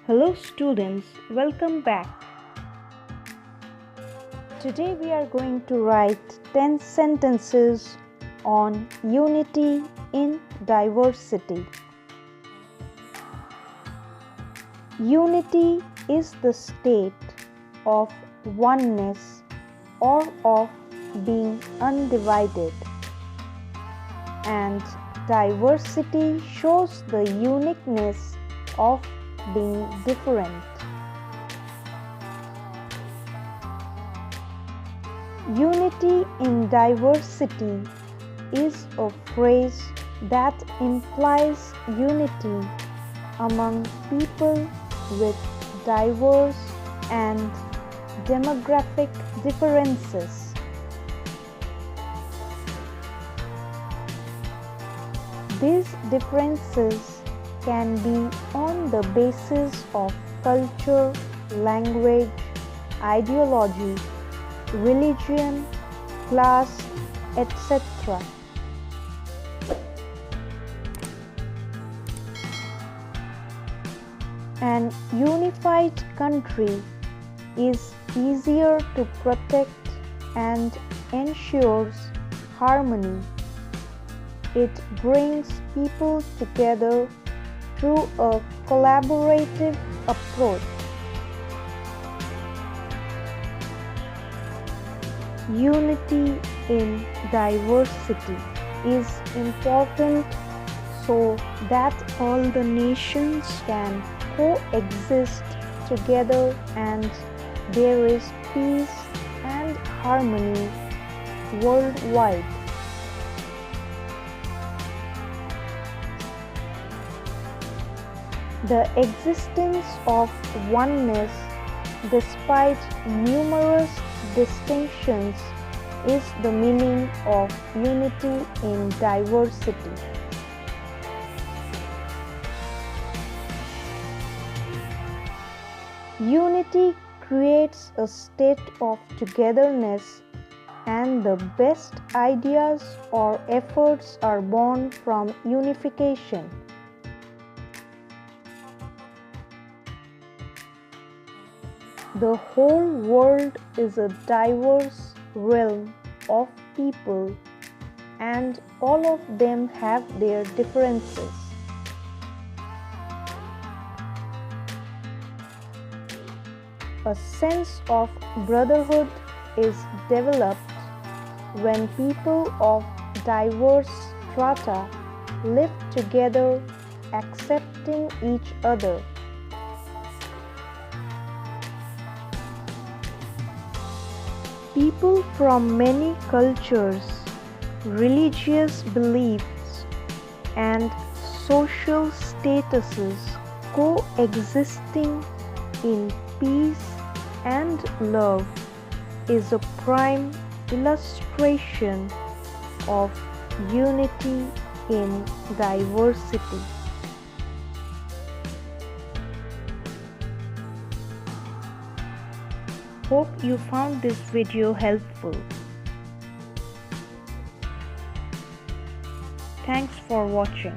Hello students, welcome back. Today we are going to write 10 sentences on unity in diversity. Unity is the state of oneness or of being undivided, and diversity shows the uniqueness of being different. Unity in diversity is a phrase that implies unity among people with diverse and demographic differences. These differences can be on the basis of culture, language, ideology, religion, class, etc. An unified country is easier to protect and ensures harmony. It brings people together through a collaborative approach. Unity in diversity is important so that all the nations can coexist together and there is peace and harmony worldwide. The existence of oneness, despite numerous distinctions, is the meaning of unity in diversity. Unity creates a state of togetherness, and the best ideas or efforts are born from unification. The whole world is a diverse realm of people, and all of them have their differences. A sense of brotherhood is developed when people of diverse strata live together, accepting each other. People from many cultures, religious beliefs, and social statuses coexisting in peace and love is a prime illustration of unity in diversity. Hope you found this video helpful. Thanks for watching.